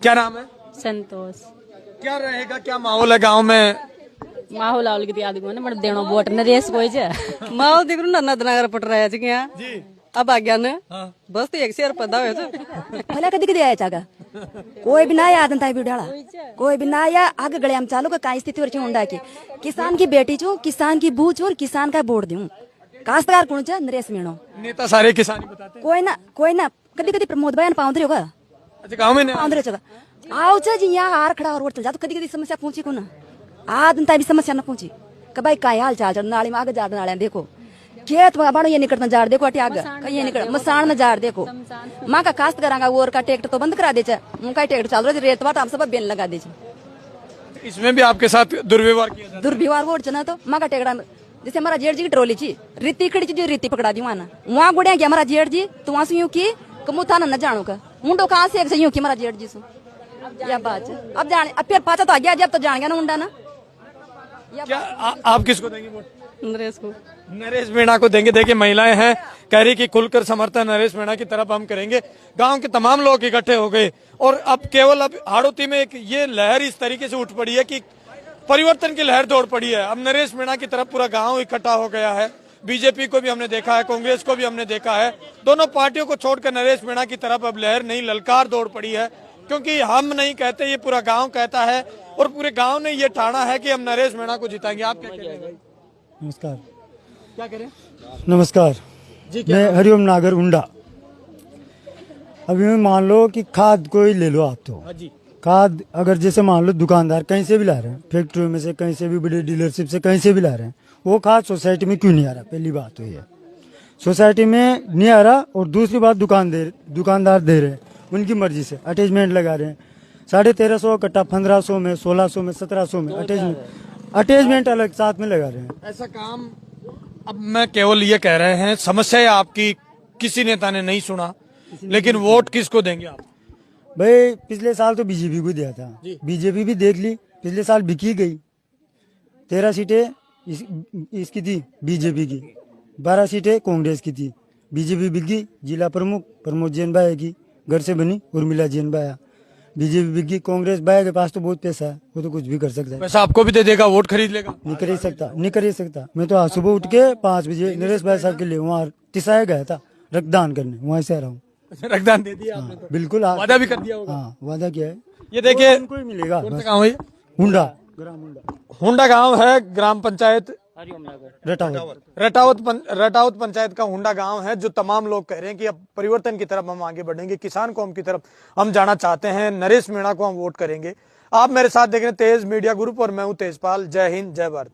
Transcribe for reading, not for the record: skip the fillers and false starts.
क्या नाम है? संतोष क्या रहेगा, क्या माहौल है गांव में? माहौल आवल आदमी ने बड़ देनो वोट ने रेस कोई जे माहौल दिख रहा ना नगर पट रहा है जी अब आ गया ने हाँ। बस तो एक शेर पदा है भला कदी कदी आया चागा कोई भी ना याद था बिडाला कोई भी ना या आगे गले हम चालू का काई स्थिति और उंडा की किसान की बेटी छू, किसान की बू छू और किसान का वोट दूं। काश्तकार कौन छ नरेश मीणो नेता सारे किसान ही बताते हैं। कोई ना कदी कदी प्रमोद भाई पाउंदरे होगा अच्छा गांव में नहीं पाउंदरे चगा आओ छ जी यहाँ हार खड़ा और वोट चल जा तो कदी कदी समस्या पूछी को ना आदन भी समस्या न पूछी कि भाई का हाल चाल नाली में आगे जाड़ नाले देखो खेत बाड़ो ये निकलता जाड़ देखो अटे आगे ये निकल मसान में जाड़ देखो माँ का काश्त करांगा और का ट्रैक्टर तो बंद करा दे उनका ट्रैक्टर चालू रहे रेत बाट हम सब बेन लगा दे इसमें भी आपके साथ दुर्व्यवहार किया जाता दुर्व्यवहार वोट चना तो माँ का टेकड़ा जैसे हमारा जेठ जी की ट्रोली छी रीति खड़ी जी रीति पकड़ा दी वहां वहाँ गुड़िया गया हमारा जेठ जी तो वहां से यूं की कमू था न जानो का मुंडो कहाँ से यूं की हमारा जेठ जी सु या बात अब जाने अब फिर पाचा तो आ गया जब तो जान गया ना मुंडा ना क्या आप किसको देंगे वोट? नरेश को नरेश मीणा को देंगे। देखिए महिलाएं हैं, कह रही कि खुलकर समर्थन नरेश मीणा की तरफ हम करेंगे। गांव के तमाम लोग इकट्ठे हो गए और अब केवल अब हाड़ौती में एक ये लहर इस तरीके से उठ पड़ी है कि परिवर्तन की लहर दौड़ पड़ी है। अब नरेश मीणा की तरफ पूरा गांव इकट्ठा हो गया है। बीजेपी को भी हमने देखा है, कांग्रेस को भी हमने देखा है। दोनों पार्टियों को छोड़कर नरेश मीणा की तरफ अब लहर नहीं ललकार दौड़ पड़ी है, क्योंकि हम नहीं कहते, ये पूरा गांव कहता है और पूरे गांव ने ये ठाना है कि हम नरेश मीणा को जिताएंगे। आप क्या कह रहे हैं? नमस्कार। क्या करें? नमस्कार जी मैं हरिओम नागर उंडा। अभी मान लो कि खाद कोई ले लो आप तो हाँ जी खाद अगर जैसे मान लो दुकानदार कहीं से भी ला रहे हैं, फैक्ट्रियों में से कहीं से भी बड़े डीलरशिप से कहीं से भी ला रहे हैं, वो खाद सोसाइटी में क्यों नहीं आ रहा? पहली बात तो ये सोसाइटी में नहीं आ रहा। और दूसरी बात दुकानदार दे रहे हैं उनकी मर्जी से, अटैचमेंट लगा रहे हैं 1350 कट्टा 1500 में 1600 में 1700 में अटैचमेंट अलग साथ में लगा रहे हैं। ऐसा काम अब मैं केवल ये कह रहे हैं, समस्या आपकी किसी नेता ने नहीं सुना, लेकिन वोट किसको देंगे आप? भाई पिछले साल तो बीजेपी को दिया था, बीजेपी भी देख ली, पिछले साल बिकी गई। 13 सीटें इसकी थी बीजेपी की, 12 सीटें कांग्रेस की थी। बीजेपी बिकी, जिला प्रमुख प्रमोद जैन भाई की घर से बनी उर्मिला जैन भाई। बीजेपी बिकी, कांग्रेस भाई के पास तो बहुत पैसा है, वो तो कुछ भी कर सकता है। पैसा आपको भी दे देगा, वोट खरीद लेगा? नहीं कर ही सकता। मैं तो आज सुबह उठ के 5 बजे नरेश भाई साहब के लिए वहाँ तिसाया गया था रक्तदान करने, वहाँ से आ रहा हूँ। रक्तदान दे दिया आपने तो? बिल्कुल वादा भी कर दिया होगा। हाँ वादा किया है। ये देखिए उनको ही मिलेगा। कौन सा गाँव है? हुंडा हुंडा गांव है, ग्राम पंचायत रटावत। रटावत पंचायत का हुंडा गांव है, जो तमाम लोग कह रहे हैं कि अब परिवर्तन की तरफ हम आगे बढ़ेंगे, किसान कौम की तरफ हम जाना चाहते हैं, नरेश मीणा को हम वोट करेंगे। आप मेरे साथ देख रहे हैं तेज मीडिया ग्रुप और मैं हूं तेजपाल। जय हिंद, जय भारत।